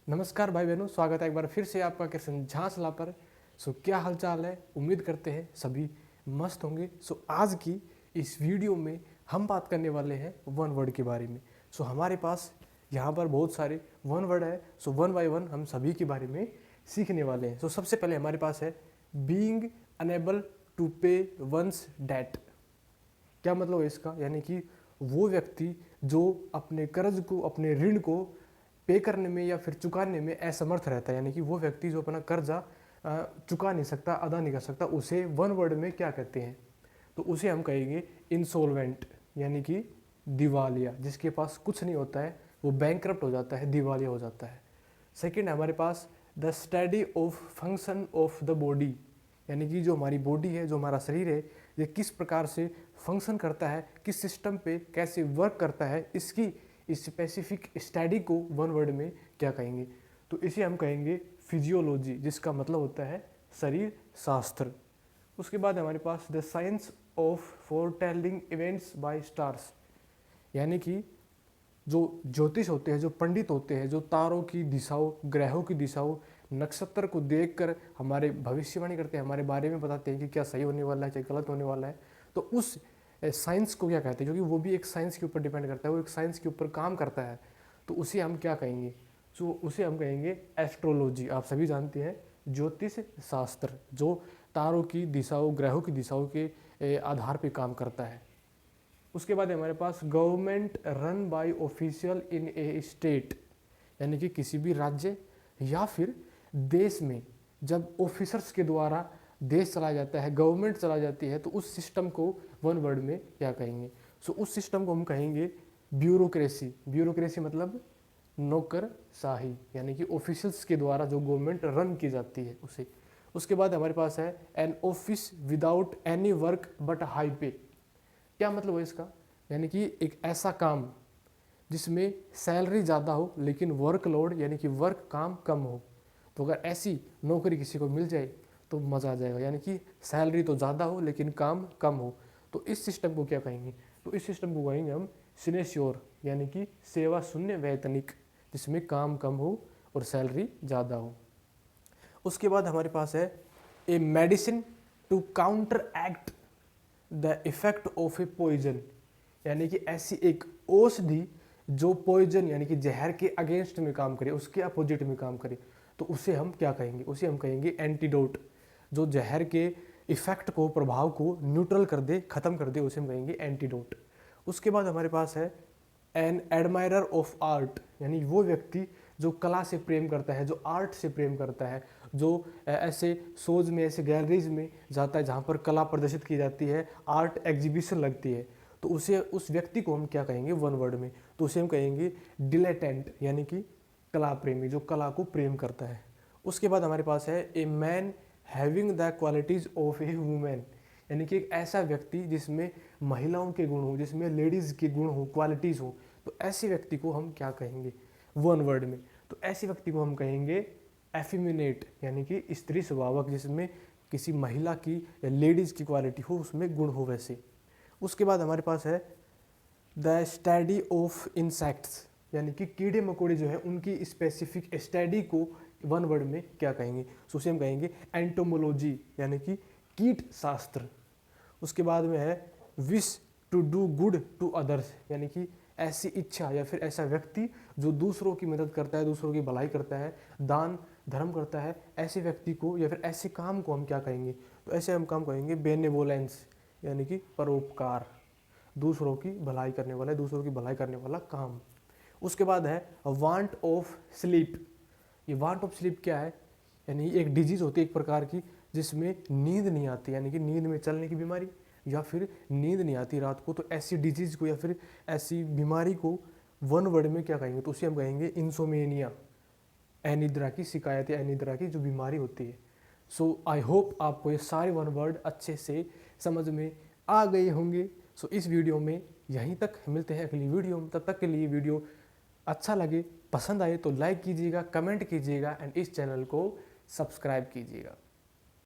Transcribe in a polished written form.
नमस्कार भाई बहनों, स्वागत है एक बार फिर से आपका किसान झांसला पर। क्या हाल चाल है। उम्मीद करते हैं सभी मस्त होंगे। आज की इस वीडियो में हम बात करने वाले हैं वन वर्ड के बारे में। हमारे पास यहाँ पर बहुत सारे वन वर्ड है। वन बाय वन हम सभी के बारे में सीखने वाले हैं। सबसे पहले हमारे पास है बीइंग अनेबल टू पे वंस डेट। क्या मतलब है इसका, यानी कि वो व्यक्ति जो अपने कर्ज को, अपने ऋण को पे करने में या फिर चुकाने में असमर्थ रहता है, यानी कि वो व्यक्ति जो अपना कर्जा चुका नहीं सकता, अदा नहीं कर सकता, उसे वन वर्ड में क्या कहते हैं? तो उसे हम कहेंगे इंसॉल्वेंट, यानी कि दिवालिया। जिसके पास कुछ नहीं होता है वो बैंकरप्ट हो जाता है, दिवालिया हो जाता है। सेकंड है हमारे पास the study of function of the body, यानी कि जो हमारी बॉडी है, जो हमारा शरीर है, ये किस प्रकार से फंक्शन करता है, किस सिस्टम पे कैसे वर्क करता है, इसकी स्पेसिफिक स्टडी को वन वर्ड में क्या कहेंगे? तो इसे हम कहेंगे फिजियोलॉजी, जिसका मतलब होता है शरीर शास्त्र। उसके बाद हमारे पास the science of foretelling events by stars, यानी कि जो ज्योतिष होते हैं, जो पंडित होते हैं, जो तारों की दिशाओं, ग्रहों की दिशाओं, नक्षत्र को देखकर हमारे भविष्यवाणी करते हैं, हमारे बारे में बताते हैं कि क्या सही होने वाला है, क्या गलत होने वाला है। तो उस साइंस को क्या कहते हैं? क्योंकि वो भी एक साइंस के ऊपर डिपेंड करता है, वो एक साइंस के ऊपर काम करता है। तो उसे हम क्या कहेंगे? उसे हम कहेंगे एस्ट्रोलॉजी। आप सभी जानते हैं ज्योतिष शास्त्र, जो तारों की दिशाओं, ग्रहों की दिशाओं के आधार पर काम करता है। उसके बाद हमारे पास government run by official in a state, यानी कि किसी भी राज्य या फिर देश में जब ऑफिसर्स के द्वारा देश चलाया जाता है, गवर्नमेंट चलाई जाती है, तो उस सिस्टम को वन वर्ड में क्या कहेंगे? उस सिस्टम को हम कहेंगे ब्यूरोक्रेसी। ब्यूरोक्रेसी मतलब नौकरशाही, यानी कि ऑफिशियल्स के द्वारा जो गवर्नमेंट रन की जाती है उसे। उसके बाद हमारे पास है an office without any work but high पे। क्या मतलब है इसका? यानी कि एक ऐसा काम जिसमें सैलरी ज़्यादा हो लेकिन वर्कलोड, यानी कि वर्क काम कम हो। तो अगर ऐसी नौकरी किसी को मिल जाए तो मज़ा आ जाएगा, यानी कि सैलरी तो ज़्यादा हो लेकिन काम कम हो। तो इस सिस्टम को क्या कहेंगे? तो इस सिस्टम को कहेंगे हम सिनेश्योर, यानी कि सेवा शून्य वैतनिक, जिसमें काम कम हो और सैलरी ज़्यादा हो। उसके बाद हमारे पास है a medicine to counteract the effect of a poison, यानी कि ऐसी एक औषधि जो पॉइजन, यानी कि जहर के अगेंस्ट में काम करे, उसके अपोजिट में काम करे। तो उसे हम क्या कहेंगे? उसे हम कहेंगे एंटीडोट, जो जहर के इफेक्ट को, प्रभाव को न्यूट्रल कर दे, खत्म कर दे, उसे हम कहेंगे एंटीडोट। उसके बाद हमारे पास है एन एडमायरर ऑफ आर्ट, यानी वो व्यक्ति जो कला से प्रेम करता है, जो आर्ट से प्रेम करता है, जो ऐसे शोज में, ऐसे गैलरीज में जाता है जहाँ पर कला प्रदर्शित की जाती है, आर्ट एग्जीबिशन लगती है। तो उसे, उस व्यक्ति को हम क्या कहेंगे वन वर्ड में? तो उसे हम कहेंगे डिलेटेंट, यानी कि कला प्रेमी, जो कला को प्रेम करता है। उसके बाद हमारे पास है a man having the qualities of A women, यानी कि एक ऐसा व्यक्ति जिसमें महिलाओं के गुण हो, जिसमें लेडीज़ के गुण हो, क्वालिटीज़ हो। तो ऐसे व्यक्ति को हम क्या कहेंगे वन वर्ड में? तो ऐसे व्यक्ति को हम कहेंगे एफिमिनेट, यानी कि स्त्री स्वभावक, जिसमें किसी महिला की या लेडीज़ की क्वालिटी हो, उसमें गुण हो वैसे। उसके बाद हमारे पास है द स्टडी ऑफ इंसेक्ट्स, यानी कि कीड़े मकोड़े जो है उनकी स्पेसिफिक स्टडी को वन वर्ड में क्या कहेंगे? उसे हम कहेंगे एंटोमोलॉजी, यानी कि कीट शास्त्र। उसके बाद में है wish to do good to others, यानी कि ऐसी इच्छा या फिर ऐसा व्यक्ति जो दूसरों की मदद करता है, दूसरों की भलाई करता है, दान धर्म करता है, ऐसे व्यक्ति को या फिर ऐसे काम को हम क्या कहेंगे? तो ऐसे हम काम कहेंगे बेनेवोलेंस, यानी कि परोपकार, दूसरों की भलाई करने वाला, दूसरों की भलाई करने वाला काम। उसके बाद है वांट ऑफ स्लीप। ये वांट ऑफ स्लीप क्या है? यानी एक डिजीज होती है एक प्रकार की, जिसमें नींद नहीं आती, यानी कि नींद में चलने की बीमारी, या फिर नींद नहीं आती रात को। तो ऐसी डिजीज को या फिर ऐसी बीमारी को वन वर्ड में क्या कहेंगे? तो उसे हम कहेंगे इंसोमेनिया, अनिद्रा की शिकायत या अनिद्रा की जो बीमारी होती है। आई होप आपको ये सारे वन वर्ड अच्छे से समझ में आ गए होंगे। इस वीडियो में यहीं तक, मिलते हैं अगली वीडियो में। तब तक के लिए वीडियो अच्छा लगे, पसंद आए तो लाइक कीजिएगा, कमेंट कीजिएगा एंड इस चैनल को सब्सक्राइब कीजिएगा।